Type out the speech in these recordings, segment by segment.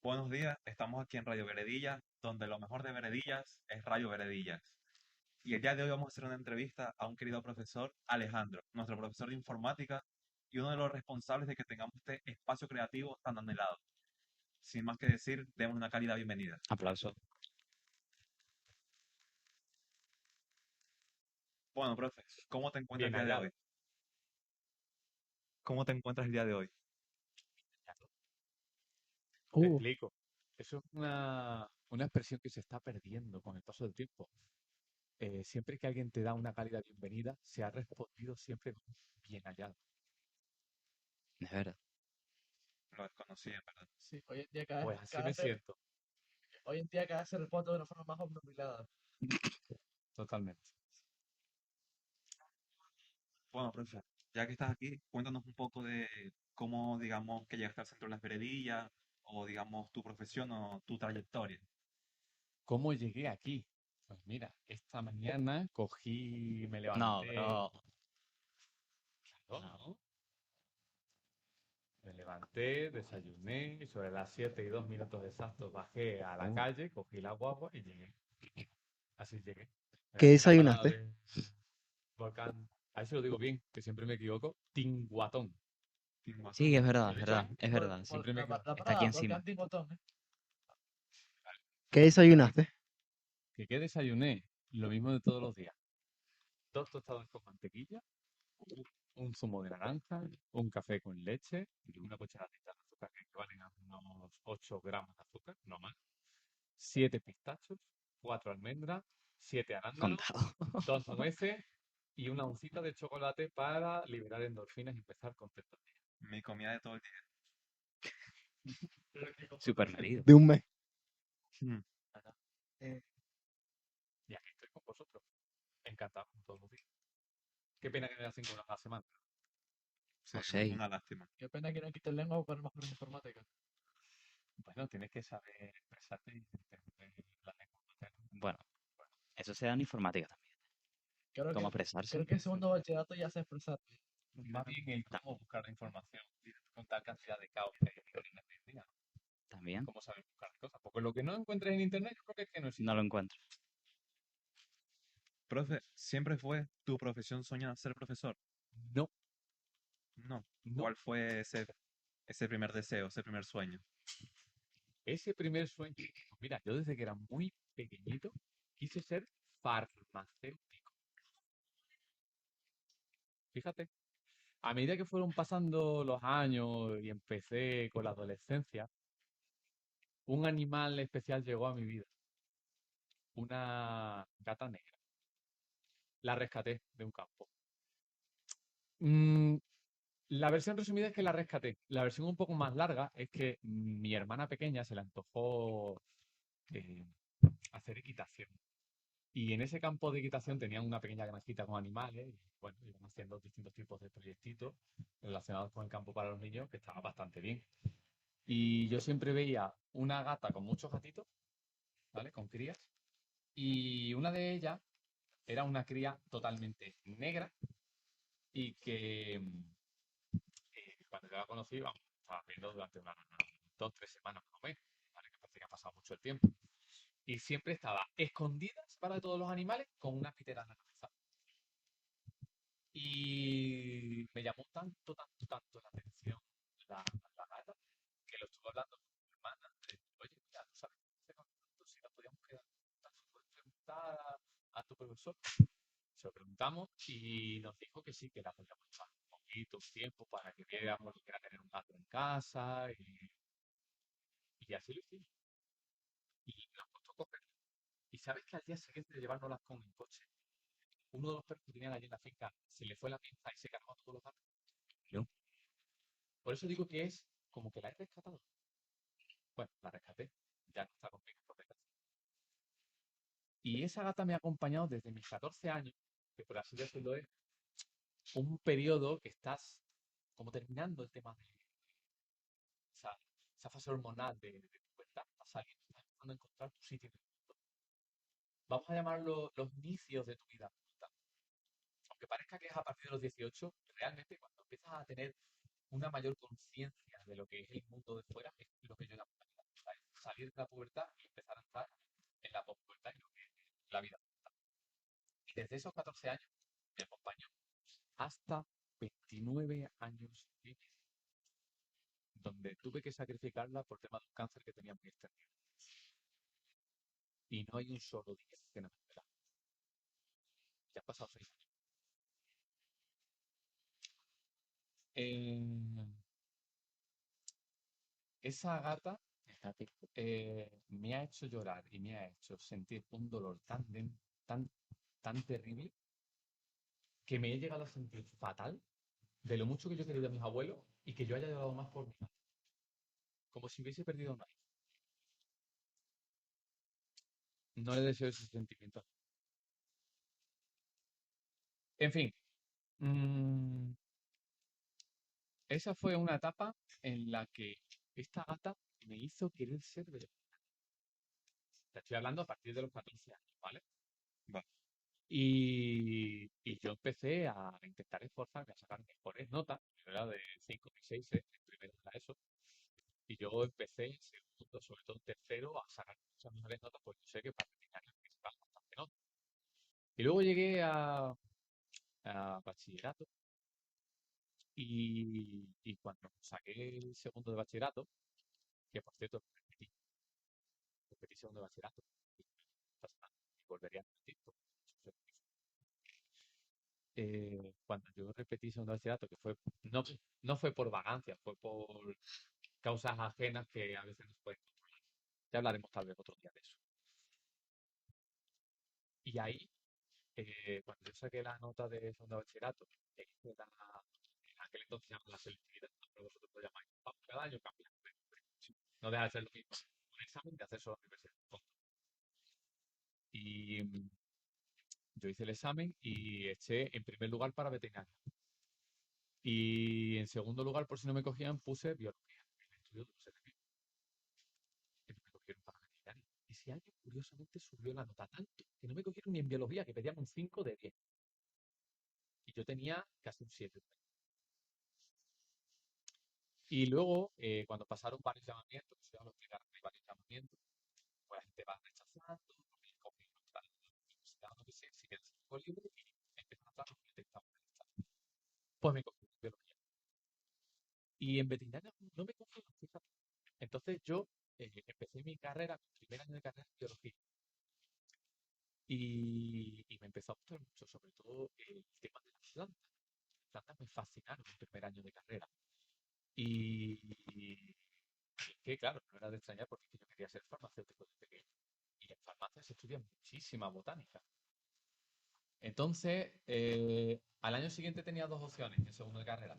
Buenos días, estamos aquí en Radio Veredillas, donde lo mejor de Veredillas es Radio Veredillas. Y el día de hoy vamos a hacer una entrevista a un querido profesor, Alejandro, nuestro profesor de informática y uno de los responsables de que tengamos este espacio creativo tan anhelado. Sin más que decir, demos una cálida bienvenida. Aplauso. Bueno, profe, ¿cómo te encuentras el Bien día de hoy? hallado. ¿Cómo te encuentras el día de hoy? Te Uh, explico. Eso es una expresión que se está perdiendo con el paso del tiempo. Siempre que alguien te da una cálida bienvenida, se ha respondido siempre con bien hallado. Es verdad. Lo desconocí, en verdad. sí, hoy en día cada, Pues así cada me se, siento, hoy en día cada se responde de una forma más obnubilada. totalmente. Bueno, profe, ya que estás aquí, cuéntanos un poco de cómo, digamos, que llegaste al centro de las Veredillas, o digamos, tu profesión o tu trayectoria. ¿Cómo llegué aquí? Pues mira, esta mañana me No, levanté, bro. claro, No. me levanté, desayuné y sobre las 7:02 exactos bajé a la calle, cogí la guagua y llegué. Así llegué. Me ¿Qué bajé en la parada desayunaste? de Volcán. A ver si lo digo bien, que siempre me equivoco. Tinguatón. Sí, es verdad, ¿Lo he es dicho verdad, bien? es verdad, sí. Siempre me equivoco. La Está aquí parada, encima. volcán Botón, ¿eh? ¿Qué desayunaste? ¿Qué desayuné? Lo mismo de todos los días. Dos tostadas con mantequilla, un zumo de naranja, un café con leche y una cucharadita de azúcar, que equivalen a unos 8 gramos de azúcar, no más. 7 pistachos, 4 almendras, 7 arándanos, Contado. 2 nueces y una oncita de chocolate para liberar endorfinas y empezar contento el día. Mi comida de todo el día. Super medido. De un mes. Mm. Eh, Y aquí estoy con vosotros. Encantado con todos los días. Qué pena que me da 5 horas a la semana. Sí, O 6. una lástima. Qué pena que no quiten lengua para más por informática. Bueno, tienes que saber expresarte y entender la lengua materna. Bueno, eso se da en informática también. Creo ¿Cómo que, expresarse? creo que en segundo bachillerato ya se expresar. Más bien el cómo buscar la información con tal cantidad de caos que hay en internet hoy en día. También. Cómo saber buscar las cosas. Porque lo que no encuentres en internet, yo creo que es que no existe. No lo encuentro. Profe, ¿siempre fue tu profesión soñada ser profesor? No, No. no. ¿Cuál fue ese primer deseo, ese primer sueño? Ese primer sueño. Pues mira, yo desde que era muy pequeñito quise ser farmacéutico. Fíjate. A medida que fueron pasando los años y empecé con la adolescencia, un animal especial llegó a mi vida. Una gata negra. La rescaté de un campo. Mm, la versión resumida es que la rescaté. La versión un poco más larga es que mi hermana pequeña se le antojó eh, hacer equitación. Y en ese campo de equitación tenían una pequeña granjita con animales. Y bueno, iban haciendo distintos tipos de proyectitos relacionados con el campo para los niños, que estaba bastante bien. Y yo siempre veía una gata con muchos gatitos, ¿vale? Con crías. Y una de ellas era una cría totalmente negra y que cuando yo la conocí, vamos, estaba viendo durante unas 2 o 3 semanas más o menos, ¿vale? Que parece que ha pasado mucho el tiempo. Y siempre estaba escondidas para todos los animales con una pitera en la cabeza. Y me llamó tanto, tanto, tanto la atención la gata, que lo estuve hablando con mi hermana. Oye, mira, ¿tú sabes qué hacer con esto? Si nos podíamos quedar juntas, ¿tú puedes preguntar a tu profesor? Se lo preguntamos y nos dijo que sí, que la podíamos llevar un poquito, un tiempo para que viéramos lo que era tener un gato en casa y así lo hicimos. Y nos costó coger. Y sabes que al día siguiente de llevárnoslas con el coche, uno de los perros que tenían allí en la finca se le fue la pinza y se cargó a todos los gatos. Yo. Por eso digo que es como que la he rescatado. Bueno, la rescaté, ya no está conmigo, por desgracia. Y esa gata me ha acompañado desde mis 14 años, que por así decirlo es un periodo que estás como terminando el tema de esa, esa fase hormonal de tu pubertad, estás saliendo, estás empezando a encontrar tu sitio en el mundo. Vamos a llamarlo los inicios de tu vida adulta. Aunque parezca que es a partir de los 18, realmente cuando empiezas a tener una mayor conciencia de lo que es el mundo de fuera, es lo que yo llamo la vida adulta. salir de la pubertad y empezar a entrar en la pospubertad y lo que es la vida adulta. Y desde esos 14 años me acompañó hasta 29 años y medio, donde tuve que sacrificarla por tema de un cáncer que tenía muy extendido. Y no hay un solo día que no me espera. Ya han pasado 6 años. Eh, esa gata me ha hecho llorar y me ha hecho sentir un dolor tan, tan terrible que me he llegado a sentir fatal de lo mucho que yo he querido a mis abuelos y que yo haya llorado más por mi madre. Como si hubiese perdido a una hija. No le deseo ese sentimiento. En fin, mm, esa fue una etapa en la que esta gata me hizo querer ser vegetariano. Te estoy hablando a partir de los 14 años, ¿vale? Va. Y yo empecé a intentar esforzarme a sacar mejores notas. Yo era de 5 y 6, en primero era eso. Y yo empecé en segundo, sobre todo en tercero, a sacar muchas mejores notas, porque yo sé que para veterinario hay que sacar bastante notas. Y luego llegué a bachillerato y cuando saqué el segundo de bachillerato, que por cierto repetí segundo de bachillerato, y no pasa nada, y volvería a repetir, porque eso es cuando yo repetí segundo de bachillerato, que fue, no fue por vagancia, fue por causas ajenas que a veces no se pueden controlar. Ya hablaremos tal vez otro día de eso. Y ahí, cuando yo saqué la nota de segundo de bachillerato, en aquel entonces se llama la selectividad, pero vosotros lo llamáis, cada año cambia. No deja de ser lo mismo un examen de acceso a la universidad. Y yo hice el examen y eché en primer lugar para veterinaria. Y en segundo lugar, por si no me cogían, puse biología, el estudio de los seres vivos. Y no me cogieron para veterinaria. Ese año, curiosamente, subió la nota tanto que no me cogieron ni en biología, que pedían un 5 de 10. Y yo tenía casi un 7. Y luego, cuando pasaron varios llamamientos, que se llaman los primeros, hay varios llamamientos, pues la gente va rechazando, porque cogen otra universidad, no sé, si quieres algo libre y empiezan a entrar los que detectamos en el estado. Pues me cogí en biología. Y en veterinaria no me cogieron, fíjate. Entonces yo empecé mi carrera, mi primer año de carrera en biología. Y me empezó a gustar mucho, sobre todo el tema de las plantas. Las plantas me fascinaron el primer año de carrera. Y que, claro, no era de extrañar porque yo quería ser farmacéutico desde pequeño. Y en farmacia se estudia muchísima botánica. Entonces, al año siguiente tenía dos opciones en segundo de carrera.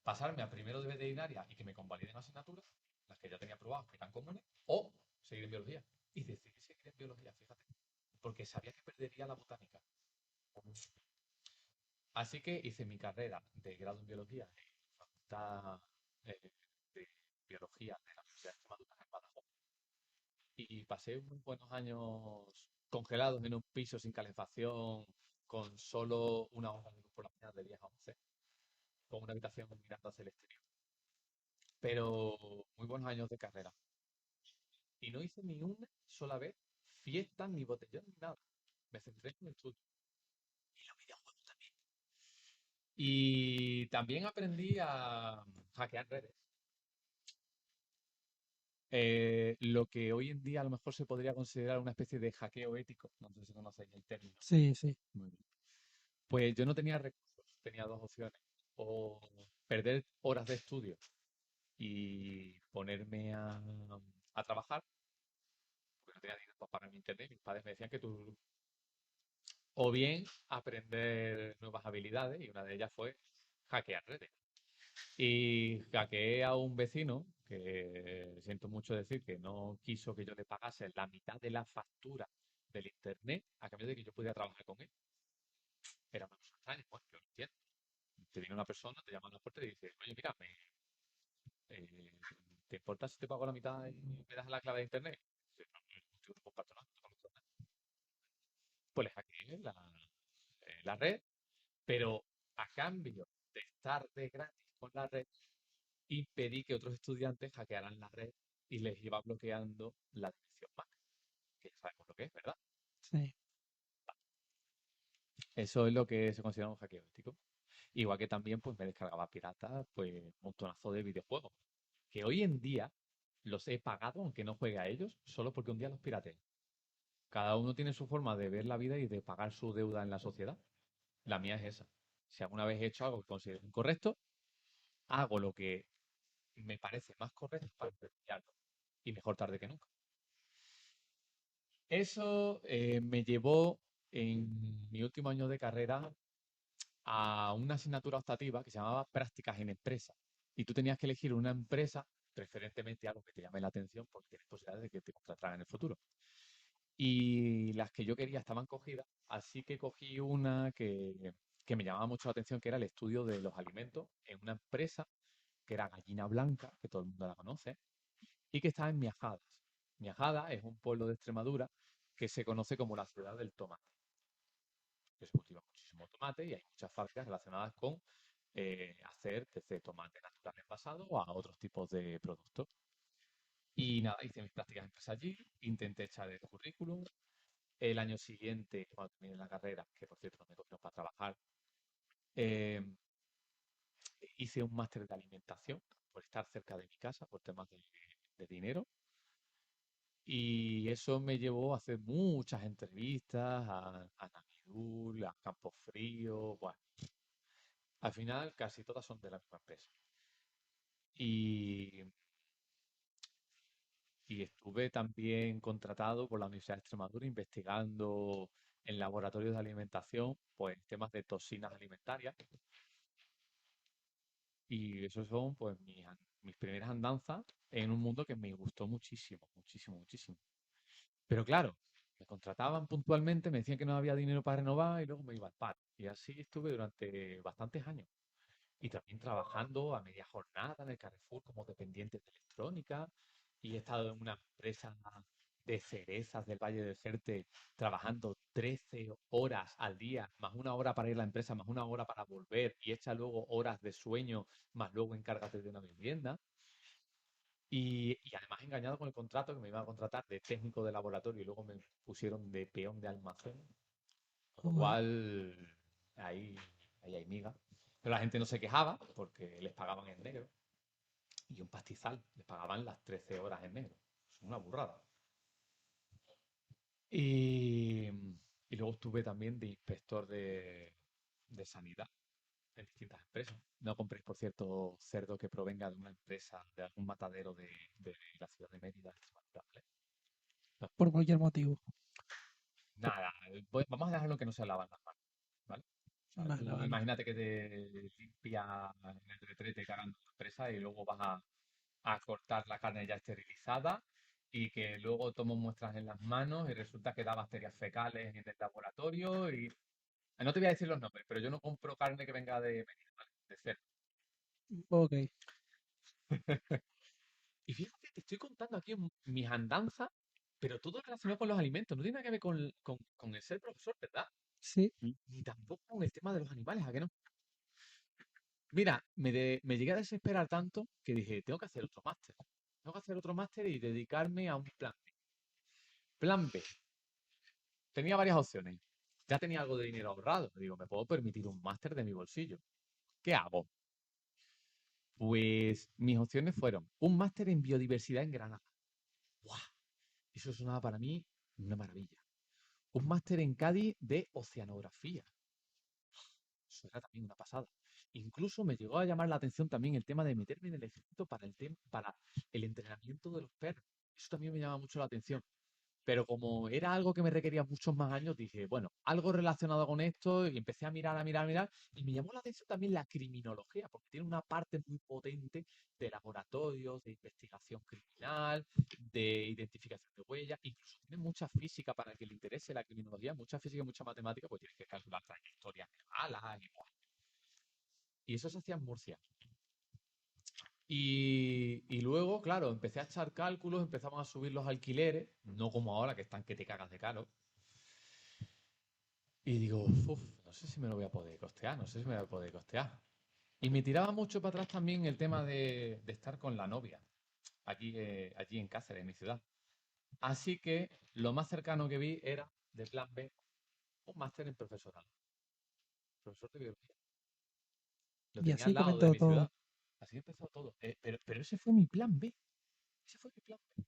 Pasarme a primero de veterinaria y que me convaliden asignaturas, las que ya tenía probadas, que eran comunes, o seguir en biología. Y decidí seguir en biología, fíjate, porque sabía que perdería la botánica. Así que hice mi carrera de grado en biología en la Facultad de Biología de la Universidad de Extremadura, en Badajoz. Y pasé unos buenos años congelados en un piso sin calefacción, con solo una hora de luz por la mañana de 10 a 11, con una habitación mirando hacia el exterior. Pero muy buenos años de carrera. Y no hice ni una sola vez fiesta, ni botellón, ni nada. Me centré en el estudio. Y los videojuegos también. Y también aprendí a hackear redes. Lo que hoy en día a lo mejor se podría considerar una especie de hackeo ético. No sé si conocéis el término. Sí, sí. Muy bien. Pues yo no tenía recursos, tenía dos opciones. O perder horas de estudio y ponerme a trabajar, porque no tenía dinero para pagar mi internet. Mis padres me decían que tú... O bien aprender nuevas habilidades, y una de ellas fue hackear redes. Y hackeé a un vecino, que siento mucho decir que no quiso que yo le pagase la mitad de la factura del internet a cambio de que yo pudiera trabajar con él. Era una cosa extraña, pues yo lo entiendo. Te viene una persona, te llama a la puerta y dice, oye, mira, eh, ¿te importa si te pago la mitad y me das la clave de internet? Dice, no, no, no comparto nada, no comparto nada. Pues le hackeé la red, pero a cambio de estar de gratis con la red, impedí que otros estudiantes hackearan la red y les iba bloqueando la dirección MAC, que ya sabemos lo que es, ¿verdad? Sí. Eso es lo que se considera un hackeo ético. Igual que también pues me descargaba pirata pues un montonazo de videojuegos, que hoy en día los he pagado aunque no juegue a ellos, solo porque un día los pirateé. Cada uno tiene su forma de ver la vida y de pagar su deuda en la sociedad. La mía es esa. Si alguna vez he hecho algo que considero incorrecto, hago lo que me parece más correcto para remediarlo. Y mejor tarde que nunca. Eso me llevó en mi último año de carrera a una asignatura optativa que se llamaba Prácticas en Empresa. Y tú tenías que elegir una empresa, preferentemente algo que te llame la atención porque tienes posibilidades de que te contrataran en el futuro. Y las que yo quería estaban cogidas, así que cogí una que me llamaba mucho la atención, que era el estudio de los alimentos en una empresa que era Gallina Blanca, que todo el mundo la conoce, y que está en Miajadas. Miajadas es un pueblo de Extremadura que se conoce como la ciudad del tomate, que se cultiva muchísimo tomate y hay muchas fábricas relacionadas con hacer desde tomate natural envasado a otros tipos de productos. Y nada, hice mis prácticas en empresa allí, intenté echar el currículum. El año siguiente, cuando terminé la carrera, que por cierto no me cogieron para trabajar, eh, hice un máster de alimentación por estar cerca de mi casa, por temas de dinero. Y eso me llevó a hacer muchas entrevistas a Navidul, a Campos Fríos. Bueno, al final casi todas son de la misma empresa. Y, y estuve también contratado por la Universidad de Extremadura investigando en laboratorios de alimentación, pues temas de toxinas alimentarias. Y esos son pues mis primeras andanzas en un mundo que me gustó muchísimo, muchísimo, muchísimo. Pero claro, me contrataban puntualmente, me decían que no había dinero para renovar y luego me iba al paro. Y así estuve durante bastantes años. Y también trabajando a media jornada en el Carrefour como dependiente de electrónica. Y he estado en una empresa de cerezas del Valle del Jerte trabajando 13 horas al día, más una hora para ir a la empresa, más una hora para volver, y echa luego horas de sueño, más luego encárgate de una vivienda. Y además engañado con el contrato que me iban a contratar de técnico de laboratorio y luego me pusieron de peón de almacén. Con lo Joder. cual, ahí hay miga. Pero la gente no se quejaba porque les pagaban en negro. Y un pastizal, les pagaban las 13 horas en negro. Es una burrada. Y, y luego estuve también de inspector de sanidad en distintas empresas. No compréis, por cierto, cerdo que provenga de una empresa, de algún matadero de la ciudad de Mérida, Extremadura, ¿vale? Por cualquier motivo. Nada, vamos a dejarlo que no se lavan las manos, ¿vale? O sea, Vale, tú vale. imagínate que te limpia en el retrete cagando en tu empresa y luego vas a cortar la carne ya esterilizada y que luego tomo muestras en las manos y resulta que da bacterias fecales en el laboratorio y... No te voy a decir los nombres, pero yo no compro carne que venga de Mérida, ¿vale? De cerdo. Ok. Y fíjate, te estoy contando aquí mis andanzas, pero todo relacionado con los alimentos. No tiene nada que ver con el ser profesor, ¿verdad? Sí. Ni tampoco con el tema de los animales, ¿a qué no? Mira, me llegué a desesperar tanto que dije, tengo que hacer otro máster. Tengo que hacer otro máster y dedicarme a un plan B. Plan B. Tenía varias opciones. Ya tenía algo de dinero ahorrado. Digo, me puedo permitir un máster de mi bolsillo. ¿Qué hago? Pues mis opciones fueron un máster en biodiversidad en Granada. ¡Guau! Eso sonaba para mí una maravilla. Un máster en Cádiz de oceanografía. Eso era también una pasada. Incluso me llegó a llamar la atención también el tema de meterme en el ejército para el entrenamiento de los perros. Eso también me llama mucho la atención. Pero como era algo que me requería muchos más años, dije, bueno, algo relacionado con esto, y empecé a mirar, a mirar, a mirar, y me llamó la atención también la criminología, porque tiene una parte muy potente de laboratorios, de investigación criminal, de identificación de huellas, incluso tiene mucha física para el que le interese la criminología, mucha física y mucha matemática, pues tienes que calcular trayectorias de balas y eso se hacía en Murcia. Y luego, claro, empecé a echar cálculos, empezamos a subir los alquileres, no como ahora que están que te cagas de caro. Y digo, uff, no sé si me lo voy a poder costear, no sé si me lo voy a poder costear. Y me tiraba mucho para atrás también el tema de estar con la novia. allí en Cáceres, en mi ciudad. Así que lo más cercano que vi era, de plan B, un máster en profesorado, profesor de biología. Lo Y tenía al así lado de comenzó mi todo. ciudad. Así empezó todo. Pero ese fue mi plan B. Ese fue mi plan B.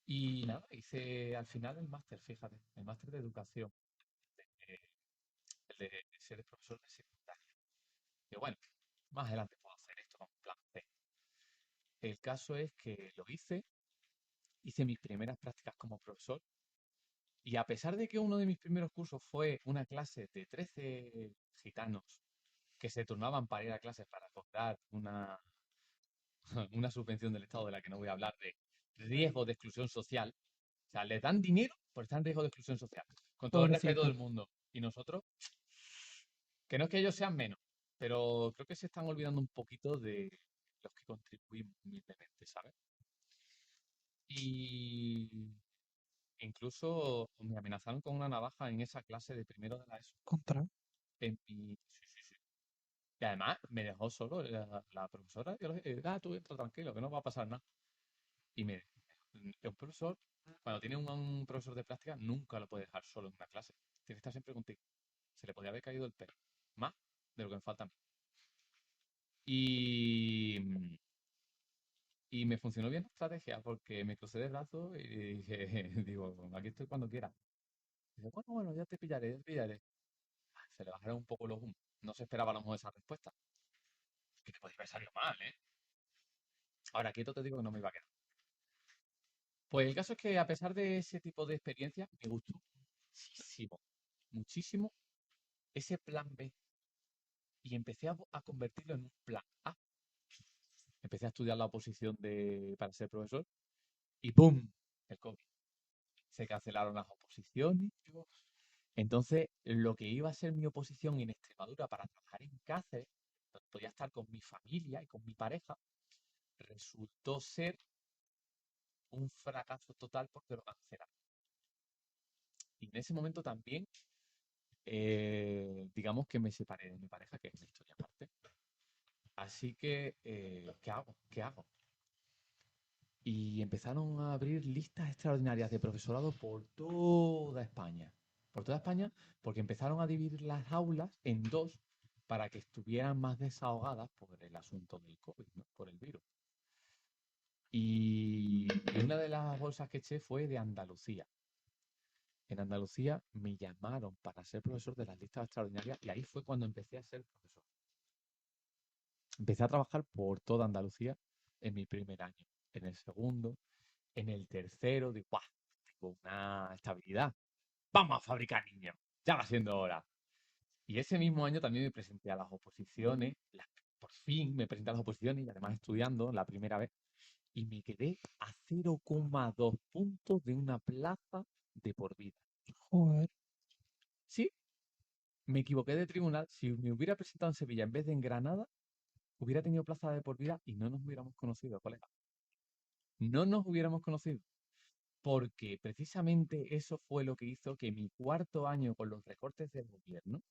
Y nada, hice al final el máster, fíjate, el máster de educación, eh, el de ser profesor de secundaria. Y bueno, más adelante puedo hacer esto con plan B. El caso es que lo hice mis primeras prácticas como profesor. Y a pesar de que uno de mis primeros cursos fue una clase de 13 gitanos que se turnaban para ir a clases para cobrar una subvención del Estado de la que no voy a hablar, de riesgo de exclusión social. O sea, les dan dinero por estar en riesgo de exclusión social. Con todo el respeto Pobrecito. del mundo. Y nosotros, que no es que ellos sean menos, pero creo que se están olvidando un poquito de los que contribuimos humildemente, ¿sabes? Y incluso me amenazaron con una navaja en esa clase de primero de la ESO. Contra. Sí, sí, sí. Y además me dejó solo la profesora. Yo le dije, tú entra tranquilo, que no va a pasar nada. Y un profesor, cuando tiene un profesor de práctica, nunca lo puede dejar solo en una clase. Tiene que estar siempre contigo. Se le podía haber caído el pelo. Más de lo que me falta a mí. Y, y me funcionó bien la estrategia porque me crucé de brazos y dije, digo, aquí estoy cuando quiera. Dice, bueno, ya te pillaré, ya te pillaré. Se le bajaron un poco los humos. No se esperaba a lo mejor esa respuesta. Que te podía haber salido mal, ¿eh? Ahora, quieto te digo que no me iba a quedar. Pues el caso es que a pesar de ese tipo de experiencia, me gustó muchísimo, muchísimo ese plan B. Y empecé a convertirlo en un plan A. Empecé a estudiar la oposición para ser profesor y ¡pum! El COVID. Se cancelaron las oposiciones. Entonces, lo que iba a ser mi oposición en Extremadura para trabajar en Cáceres, donde podía estar con mi familia y con mi pareja, resultó ser un fracaso total porque lo cancelaron. Y en ese momento también, digamos que me separé de mi pareja, que es una historia aparte. Así que, ¿qué hago? ¿Qué hago? Y empezaron a abrir listas extraordinarias de profesorado por toda España. Por toda España, porque empezaron a dividir las aulas en dos para que estuvieran más desahogadas por el asunto del COVID, ¿no? Por el virus. Y una de las bolsas que eché fue de Andalucía. En Andalucía me llamaron para ser profesor de las listas extraordinarias y ahí fue cuando empecé a ser profesor. Empecé a trabajar por toda Andalucía en mi primer año, en el segundo, en el tercero, digo, ¡buah! Tengo una estabilidad. Vamos a fabricar niños. Ya va siendo hora. Y ese mismo año también me presenté a las oposiciones. Por fin me presenté a las oposiciones y además estudiando la primera vez. Y me quedé a 0,2 puntos de una plaza de por vida. Joder. Sí, me equivoqué de tribunal. Si me hubiera presentado en Sevilla en vez de en Granada, hubiera tenido plaza de por vida y no nos hubiéramos conocido, colega. No nos hubiéramos conocido. Porque precisamente eso fue lo que hizo que mi cuarto año con los recortes del gobierno,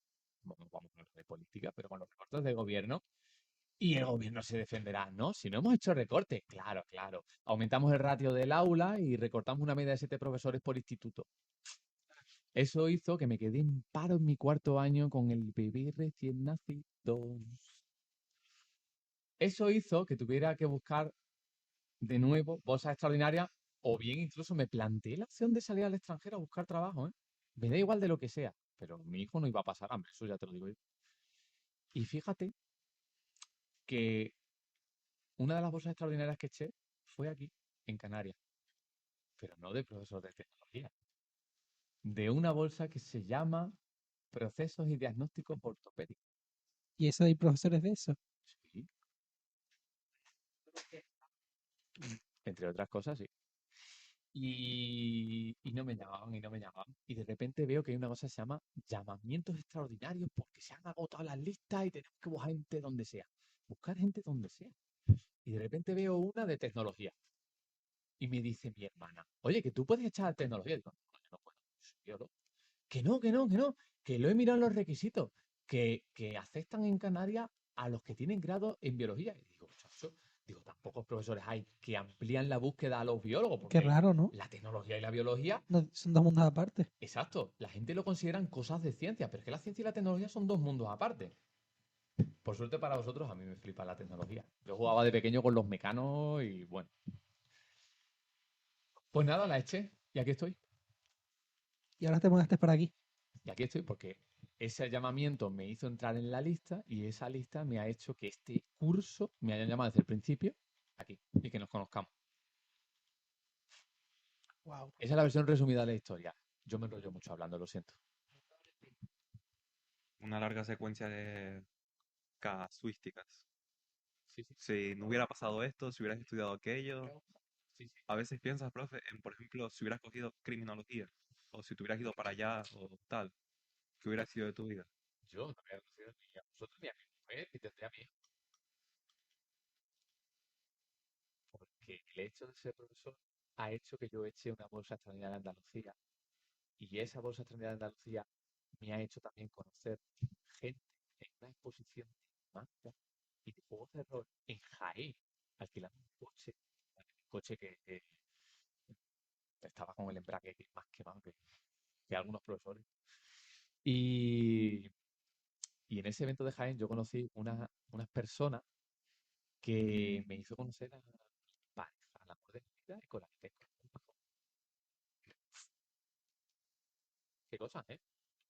bueno, vamos a hablar de política, pero con los recortes del gobierno, y el gobierno se defenderá, ¿no? Si no hemos hecho recortes, claro, claro. Aumentamos el ratio del aula y recortamos una media de 7 profesores por instituto. Eso hizo que me quedé en paro en mi cuarto año con el bebé recién nacido. Eso hizo que tuviera que buscar de nuevo bolsas extraordinarias o bien incluso me planteé la opción de salir al extranjero a buscar trabajo, ¿eh? Me da igual de lo que sea, pero mi hijo no iba a pasar hambre, eso ya te lo digo yo. Y fíjate que una de las bolsas extraordinarias que eché fue aquí, en Canarias, pero no de profesor de tecnología, de una bolsa que se llama Procesos y Diagnósticos Ortopédicos. Y eso hay profesores de eso. Sí, entre otras cosas, sí. Y no me llamaban, y no me llamaban. Y de repente veo que hay una cosa que se llama llamamientos extraordinarios porque se han agotado las listas y tenemos que buscar gente donde sea. Buscar gente donde sea. Y de repente veo una de tecnología. Y me dice mi hermana, oye, que tú puedes echar tecnología. Y digo, no, yo no puedo, soy biólogo. Que no, que no, que no, que lo he mirado en los requisitos, que aceptan en Canarias a los que tienen grado en biología. Y digo, chacho, Digo, tan pocos profesores hay que amplían la búsqueda a los biólogos, Qué porque raro, ¿no? la tecnología y la biología, No, son dos mundos aparte. exacto, la gente lo consideran cosas de ciencia, pero es que la ciencia y la tecnología son dos mundos aparte. Por suerte para vosotros, a mí me flipa la tecnología. Yo jugaba de pequeño con los mecanos y bueno. Pues nada, la eché y aquí estoy. Y ahora te mudaste para aquí. Y aquí estoy porque ese llamamiento me hizo entrar en la lista y esa lista me ha hecho que este curso me hayan llamado desde el principio aquí y que nos conozcamos. Wow. Esa es la versión resumida de la historia. Yo me enrollo mucho hablando, lo siento. Una larga secuencia de casuísticas. Sí, sí, Si no hubiera pasado esto, si hubieras estudiado aquello. sí, sí. A veces piensas, profe, en, por ejemplo, si hubieras cogido criminología, o si te hubieras ido para allá, o tal, ¿qué hubiera sido de tu vida? Yo no voy a decir ni a vosotros ni a mi mujer ni tendré a mi hijo. Porque el hecho de ser profesor ha hecho que yo eche una bolsa extraordinaria de Andalucía. Y esa bolsa extraordinaria de Andalucía me ha hecho también conocer gente en una exposición de manga y de juegos de rol en Jaén, alquilando un coche que estaba con el embrague más quemado que algunos profesores. Y, y en ese evento de Jaén yo conocí unas personas que me hizo conocer a mi pareja, al amor de mi vida y con la que tengo. Qué cosas, ¿eh?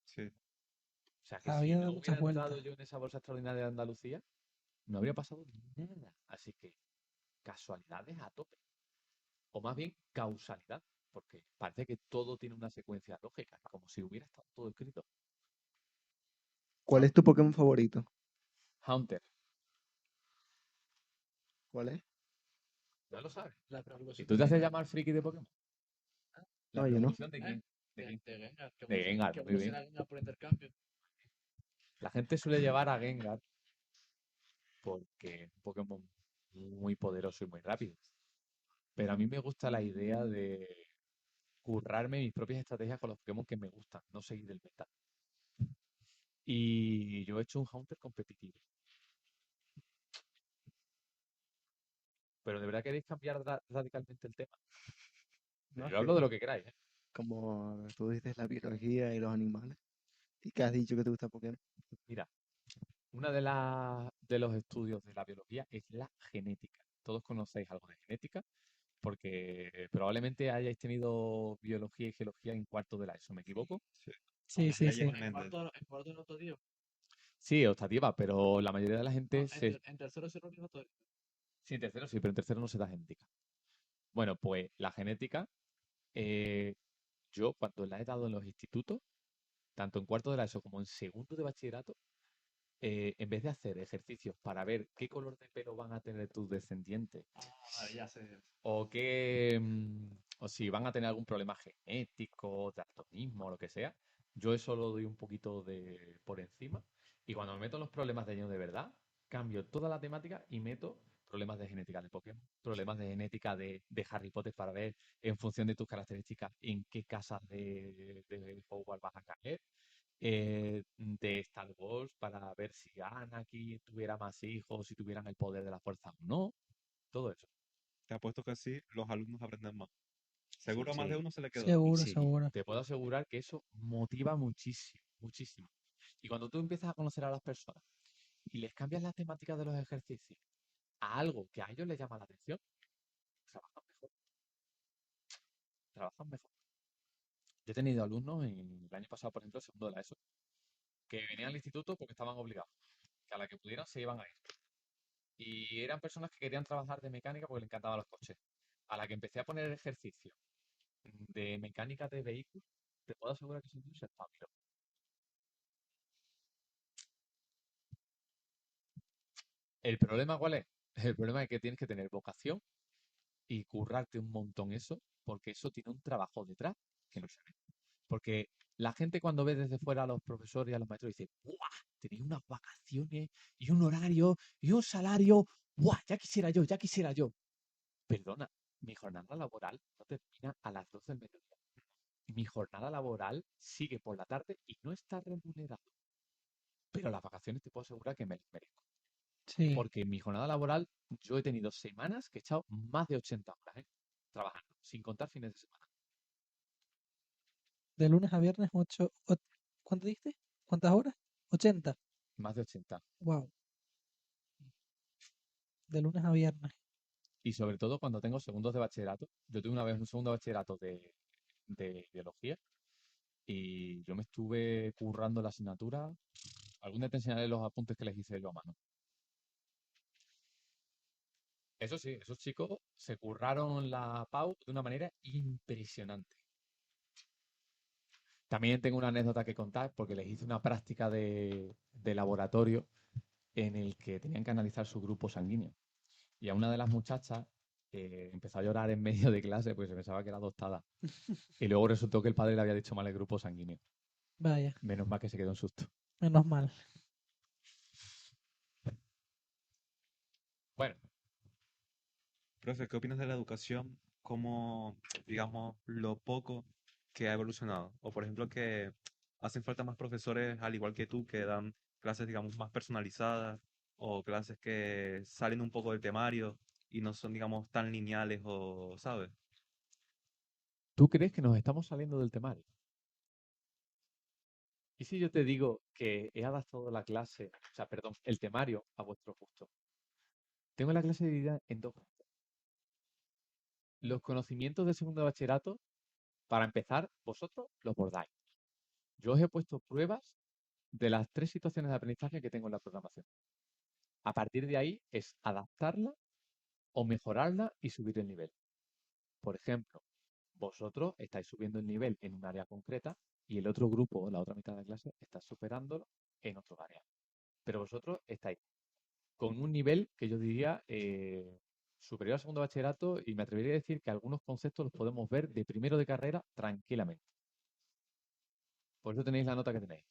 Sí, O sea que La si vida da no muchas hubiera entrado vueltas. yo en esa bolsa extraordinaria de Andalucía, no habría pasado nada. Así que casualidades a tope. O más bien causalidad, porque parece que todo tiene una secuencia lógica, como si hubiera estado todo escrito. ¿Cuál es tu Pokémon favorito? Haunter, ¿Cuál es? ya lo sabes. La ¿Y revolución tú de te haces Gengar. llamar friki de Pokémon? ¿La No, yo no. revolución de ¿Eh? quién? ¿De quién? De Gengar. De Gengar, Que muy bien. evoluciona Gengar por intercambio. La gente suele llevar a Gengar porque es un Pokémon muy poderoso y muy rápido. Pero a mí me gusta la idea de currarme mis propias estrategias con los Pokémon que me gustan, no seguir el meta. Y yo he hecho un Haunter competitivo. Pero de verdad queréis cambiar radicalmente el tema. No, es Yo que hablo de lo que queráis, ¿eh? como tú dices la biología y los animales. ¿Y qué has dicho que te gusta Pokémon? Mira, uno de los estudios de la biología es la genética. Todos conocéis algo de genética porque probablemente hayáis tenido biología y geología en cuarto de la ESO, ¿me equivoco? sí. Sí, Las sí, leyes sí. de Mendel. En cuarto no te digo. Sí, optativa, pero la mayoría de la No, gente se... en tercero es obligatorio. Sí, en tercero sí, pero en tercero no se da genética. Bueno, pues la genética, eh, yo cuando la he dado en los institutos, tanto en cuarto de la ESO como en segundo de bachillerato, en vez de hacer ejercicios para ver qué color de pelo van a tener tus descendientes Vale, ya sé. o o si van a tener algún problema genético, daltonismo o lo que sea, yo eso lo doy un poquito de por encima y cuando me meto en los problemas de lleno de verdad, cambio toda la temática y meto problemas de genética de Pokémon, problemas de genética de Harry Potter para ver en función de tus características en qué casas de Hogwarts vas a caer, de Star Wars para ver si Anakin tuviera más hijos, si tuvieran el poder de la fuerza o no, todo eso. Te apuesto que sí, los alumnos aprenden más. Sí, Seguro a más de sí. uno se le quedó. Seguro, Sí, seguro. te puedo asegurar que eso motiva muchísimo, muchísimo. Y cuando tú empiezas a conocer a las personas y les cambias la temática de los ejercicios a algo que a ellos les llama la atención, trabajan mejor, trabajan mejor. Yo he tenido alumnos en el año pasado, por ejemplo, el segundo de la ESO, que venían al instituto porque estaban obligados, que a la que pudieran se iban a ir. Y eran personas que querían trabajar de mecánica porque les encantaban los coches. A la que empecé a poner ejercicio de mecánica de vehículos, te puedo asegurar que ese niño se espabiló. ¿El problema cuál es? El problema es que tienes que tener vocación y currarte un montón eso, porque eso tiene un trabajo detrás que no se ve. Porque la gente cuando ve desde fuera a los profesores y a los maestros dice, ¡buah! Tenéis unas vacaciones y un horario y un salario, ¡buah! Ya quisiera yo, ya quisiera yo. Perdona, mi jornada laboral no termina a las 12 del mediodía. Mi jornada laboral sigue por la tarde y no está remunerado. Pero las vacaciones te puedo asegurar que me las merezco. Sí, Porque en mi jornada laboral yo he tenido semanas que he echado más de 80 horas, trabajando, sin contar fines de semana. de lunes a viernes, ¿cuánto diste? ¿Cuántas horas? 80. Más de 80. Wow, de lunes a viernes. Y sobre todo cuando tengo segundos de bachillerato. Yo tuve una vez un segundo de bachillerato de biología y yo me estuve currando la asignatura. Algún día te enseñaré los apuntes que les hice yo a mano. Eso sí, esos chicos se curraron la PAU de una manera impresionante. También tengo una anécdota que contar porque les hice una práctica de laboratorio en el que tenían que analizar su grupo sanguíneo. Y a una de las muchachas empezó a llorar en medio de clase porque se pensaba que era adoptada. Y luego resultó que el padre le había dicho mal el grupo sanguíneo. Vaya, Menos mal que se quedó en susto. menos mal. Bueno, Profe, ¿qué opinas de la educación como, digamos, lo poco que ha evolucionado? O, por ejemplo, que hacen falta más profesores, al igual que tú, que dan clases, digamos, más personalizadas o clases que salen un poco del temario y no son, digamos, tan lineales o, ¿sabes? ¿tú crees que nos estamos saliendo del temario? ¿Y si yo te digo que he adaptado la clase, o sea, perdón, el temario a vuestro gusto? Tengo la clase dividida en dos grupos. Los conocimientos de segundo de bachillerato, para empezar, vosotros los bordáis. Yo os he puesto pruebas de las tres situaciones de aprendizaje que tengo en la programación. A partir de ahí es adaptarla o mejorarla y subir el nivel. Por ejemplo, vosotros estáis subiendo el nivel en un área concreta y el otro grupo, la otra mitad de la clase, está superándolo en otro área. Pero vosotros estáis con un nivel que yo diría superior al segundo de bachillerato y me atrevería a decir que algunos conceptos los podemos ver de primero de carrera tranquilamente. Por eso tenéis la nota que tenéis.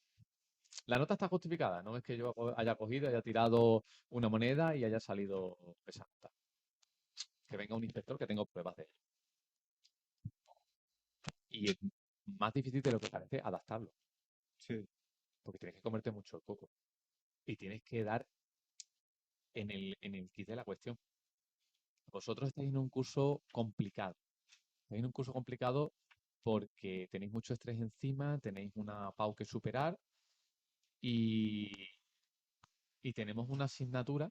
La nota está justificada, no es que yo haya cogido, haya tirado una moneda y haya salido esa nota. Que venga un inspector que tengo pruebas de ello. Y es más difícil de lo que parece adaptarlo, Sí. porque tienes que comerte mucho el coco y tienes que dar en el kit de la cuestión. Vosotros estáis en un curso complicado. Estáis en un curso complicado porque tenéis mucho estrés encima, tenéis una PAU que superar y, y tenemos una asignatura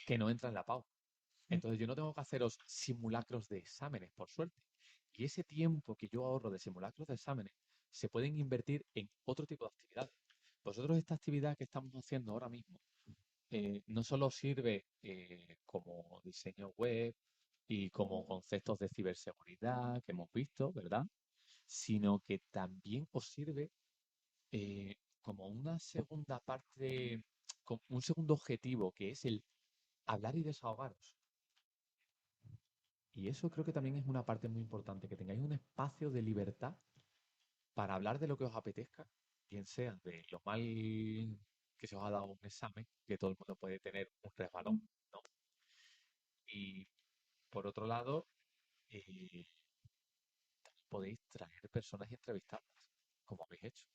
que no entra en la PAU. Entonces yo no tengo que haceros simulacros de exámenes, por suerte. Y ese tiempo que yo ahorro de simulacros de exámenes se pueden invertir en otro tipo de actividades. Vosotros esta actividad que estamos haciendo ahora mismo no solo sirve como diseño web y como conceptos de ciberseguridad que hemos visto, ¿verdad? Sino que también os sirve como una segunda parte, como un segundo objetivo, que es el hablar y desahogaros. Y eso creo que también es una parte muy importante, que tengáis un espacio de libertad para hablar de lo que os apetezca, bien sea de lo mal que se os ha dado un examen, que todo el mundo puede tener un resbalón, ¿no? Y por otro lado, eh, podéis traer personas y entrevistarlas, como habéis hecho.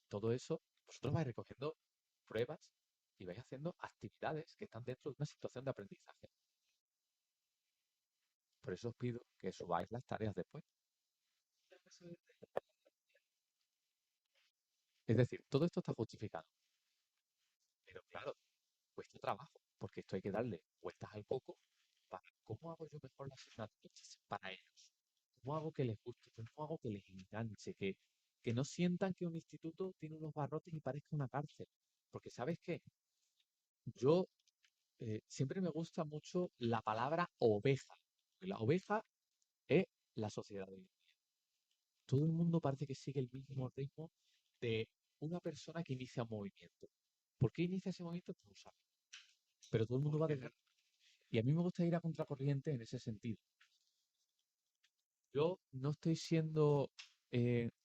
Todo eso, vosotros vais recogiendo pruebas y vais haciendo actividades que están dentro de una situación de aprendizaje. Por eso os pido que subáis las tareas después. Es decir, todo esto está justificado. Pero claro, cuesta trabajo, porque esto hay que darle vueltas al coco para cómo hago yo mejor las asignaturas para ellos. ¿Cómo hago que les guste? ¿Cómo hago que les enganche? Que no sientan que un instituto tiene unos barrotes y parezca una cárcel. Porque ¿sabes qué? Yo siempre me gusta mucho la palabra oveja. La oveja es la sociedad de hoy en día. Todo el mundo parece que sigue el mismo ritmo de una persona que inicia un movimiento. ¿Por qué inicia ese movimiento? No lo sabe. Pero todo el mundo va de. Y a mí me gusta ir a contracorriente en ese sentido. Yo no estoy siendo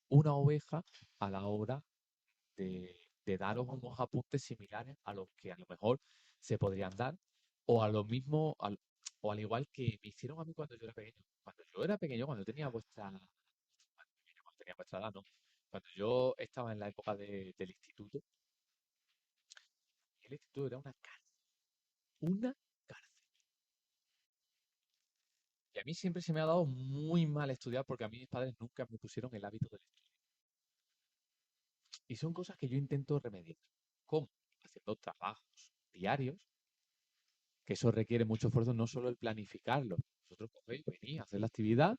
una oveja a la hora de daros unos apuntes similares a los que a lo mejor se podrían dar, o a lo mismo, o al igual que me hicieron a mí cuando yo era pequeño. Cuando yo era pequeño, cuando tenía vuestra edad, ¿no? Cuando yo estaba en la época del instituto, aquel instituto era una cárcel. Una cárcel. Y a mí siempre se me ha dado muy mal estudiar porque a mí mis padres nunca me pusieron el hábito del estudio. Y son cosas que yo intento remediar. ¿Cómo? Haciendo trabajos diarios, que eso requiere mucho esfuerzo, no solo el planificarlo. Vosotros cogéis, venís, hacéis la actividad,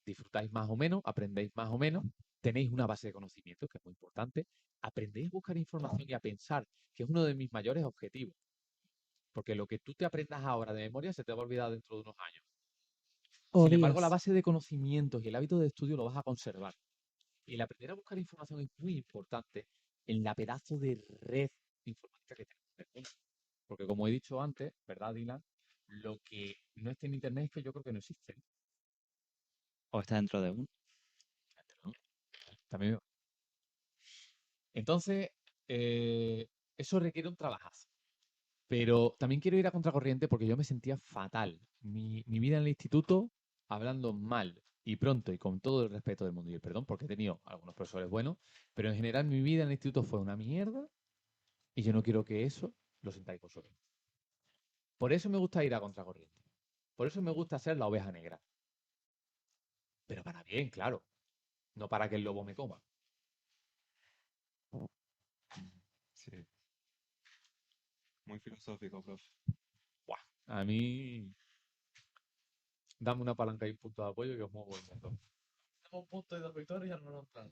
disfrutáis más o menos, aprendéis más o menos, tenéis una base de conocimiento, que es muy importante, aprendéis a buscar información y a pensar, que es uno de mis mayores objetivos. Porque lo que tú te aprendas ahora de memoria se te va a olvidar dentro de unos años. O Sin embargo, la días. base de conocimientos y el hábito de estudio lo vas a conservar. Y el aprender a buscar información es muy importante en la pedazo de red informática que tenemos en el mundo. Porque como he dicho antes, ¿verdad, Dylan? Lo que no está en Internet es que yo creo que no existe. O está dentro de uno. También. Entonces, eso requiere un trabajazo. Pero también quiero ir a contracorriente porque yo me sentía fatal. Mi vida en el instituto, hablando mal y pronto y con todo el respeto del mundo y el perdón, porque he tenido algunos profesores buenos, pero en general mi vida en el instituto fue una mierda y yo no quiero que eso lo sintáis vosotros. Por eso me gusta ir a contracorriente. Por eso me gusta ser la oveja negra. Pero para bien, claro. No para que el lobo me coma. Sí, muy filosófico, profe. Buah, a mí, dame una palanca y un punto de apoyo que os muevo el mundo. Tenemos un punto y 2 victorias y ahora no nos dan.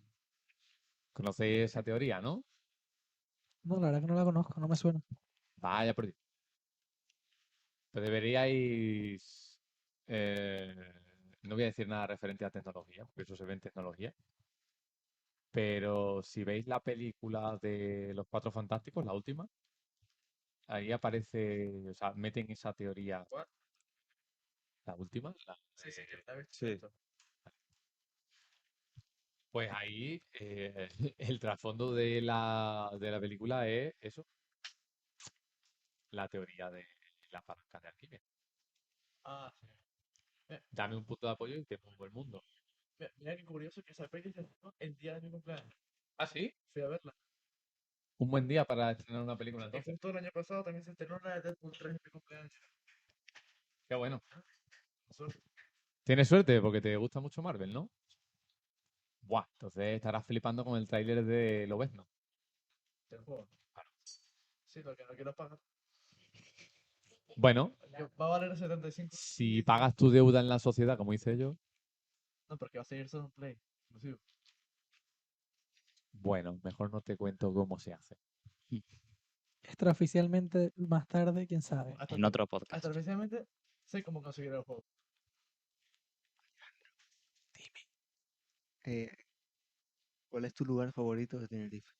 ¿Conocéis esa teoría, no? No, la verdad que no la conozco, no me suena. Vaya por Dios. Pues deberíais. eh, no voy a decir nada referente a tecnología, porque eso se ve en tecnología. Pero si veis la película de Los Cuatro Fantásticos, la última, ahí aparece, o sea, meten esa teoría. ¿Cuál? La última, Sí, sí, que la he visto. Sí. pues ahí el trasfondo de la película es eso, la teoría de la palanca de Arquímedes. Ah, sí. Dame un punto de apoyo y te pongo el mundo. Mira qué curioso que esa peli se estrenó el día de mi cumpleaños. ¿Ah, sí? Fui a verla. Un buen día para estrenar una película Y entonces. justo el año pasado también se estrenó la de Deadpool 3 en mi cumpleaños. Qué bueno. Suerte. Tienes suerte porque te gusta mucho Marvel, ¿no? Buah, entonces estarás flipando con el tráiler de Lobezno. Del juego. Sí, lo que no quiero pagar. Bueno, Que va a valer 75. si pagas tu deuda en la sociedad, como hice yo, No, porque va a seguir solo un Play. Exclusivo. bueno, mejor no te cuento cómo se hace. Extraoficialmente más tarde, quién sabe. Hasta, En otro podcast. hasta especialmente sé cómo conseguir el juego. Eh, ¿Cuál es tu lugar favorito de Tenerife?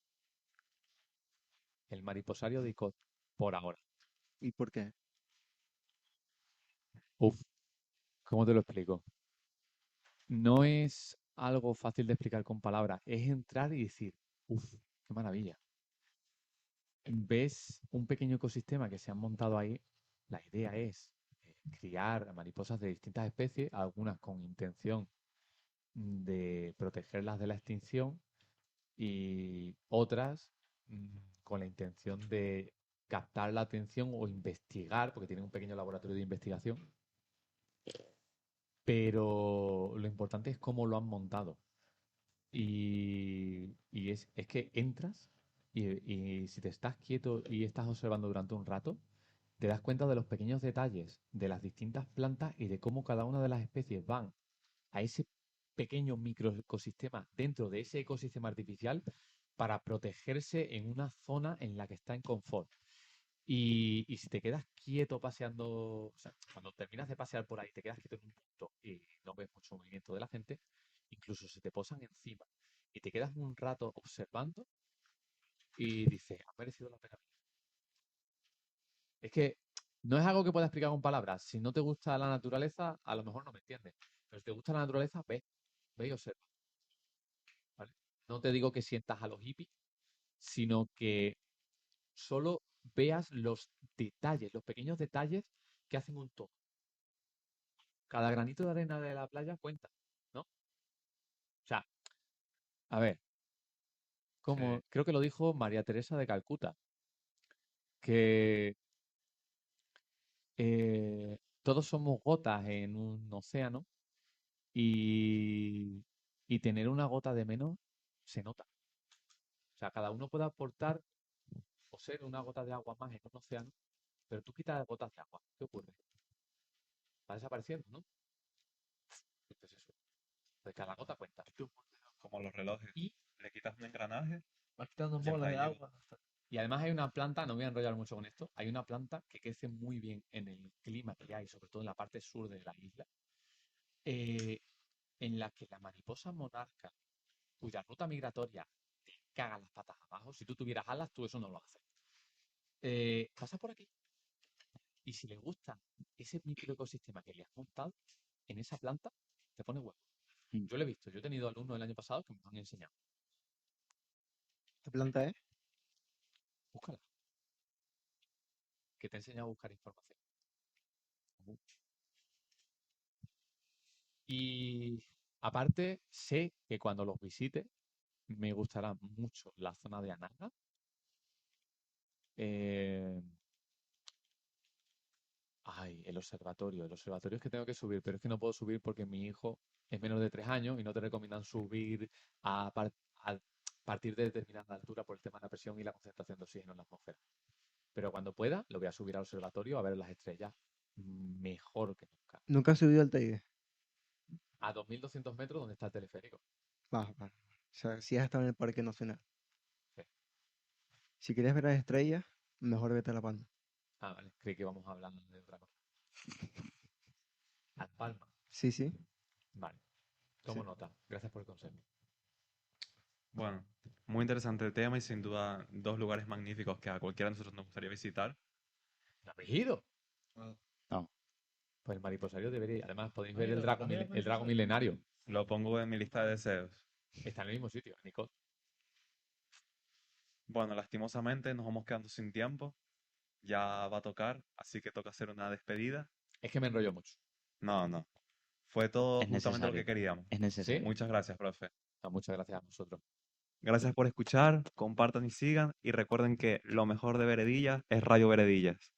El mariposario de Icod, por ahora. ¿Y por qué? Uf, ¿cómo te lo explico? No es algo fácil de explicar con palabras, es entrar y decir, uf, qué maravilla. Ves un pequeño ecosistema que se han montado ahí. La idea es criar mariposas de distintas especies, algunas con intención de protegerlas de la extinción y otras con la intención de captar la atención o investigar, porque tienen un pequeño laboratorio de investigación. Pero lo importante es cómo lo han montado. Y es que entras y si te estás quieto y estás observando durante un rato, te das cuenta de los pequeños detalles de las distintas plantas y de cómo cada una de las especies van a ese pequeño microecosistema dentro de ese ecosistema artificial para protegerse en una zona en la que está en confort. Y si te quedas quieto paseando, o sea, cuando terminas de pasear por ahí, te quedas quieto en un punto y no ves mucho movimiento de la gente, incluso se te posan encima y te quedas un rato observando y dices, ha merecido la pena. Es que no es algo que pueda explicar con palabras. Si no te gusta la naturaleza, a lo mejor no me entiendes. Pero si te gusta la naturaleza, ve y observa. ¿Vale? No te digo que sientas a los hippies, sino que solo veas los detalles, los pequeños detalles que hacen un todo. Cada granito de arena de la playa cuenta, ¿no? O sea, a ver, como Sí. creo que lo dijo María Teresa de Calcuta, que todos somos gotas en un océano y, y tener una gota de menos se nota. O sea, cada uno puede aportar o ser una gota de agua más en un océano, pero tú quitas gotas de agua. ¿Qué ocurre? Va desapareciendo, ¿no? Pues eso. Pues cada gota cuenta. Como los relojes. Y, Le quitas un engranaje, Vas quitando ya bolas está de ahí. agua. y además hay una planta, no me voy a enrollar mucho con esto, hay una planta que crece muy bien en el clima que hay, sobre todo en la parte sur de la isla, eh, en la que la mariposa monarca, cuya ruta migratoria te caga las patas abajo, si tú tuvieras alas, tú eso no lo haces. Pasa por aquí. Y si le gusta ese microecosistema que le has montado en esa planta, te pone huevo. Mm. Yo lo he visto, yo he tenido alumnos el año pasado que me lo han enseñado. ¿Qué planta es? Búscala. Que te he enseñado a buscar información. Y aparte, sé que cuando los visite me gustará mucho la zona de Anaga. Ay, el observatorio. El observatorio es que tengo que subir, pero es que no puedo subir porque mi hijo es menos de 3 años y no te recomiendan subir a partir de determinada altura por el tema de la presión y la concentración de oxígeno en la atmósfera. Pero cuando pueda, lo voy a subir al observatorio a ver las estrellas mejor que nunca. Nunca has subido al Teide. A 2.200 metros donde está el teleférico. Va. O sea, si has estado en el Parque Nacional. Sí. Si quieres ver las estrellas, mejor vete a La Palma. Ah, vale. Creí que íbamos hablando de otra cosa. Las Palmas. Sí. Vale. Tomo Sí. nota. Gracias por el consejo. Bueno, muy interesante el tema y sin duda dos lugares magníficos que a cualquiera de nosotros nos gustaría visitar. ¿No habéis ido? No. Pues el mariposario debería ir. Además, podéis ¿No ver has el ido drago, también al el drago mariposario? milenario. Lo pongo en mi lista de deseos. Está en el mismo sitio, Nicole. Bueno, lastimosamente nos vamos quedando sin tiempo. Ya va a tocar, así que toca hacer una despedida. Es que me enrollo mucho. No. Fue todo Es justamente lo que necesario. queríamos. Es necesario. Muchas gracias, profe. Muchas gracias a vosotros. Gracias por escuchar, compartan y sigan. Y recuerden que lo mejor de Veredillas es Radio Veredillas.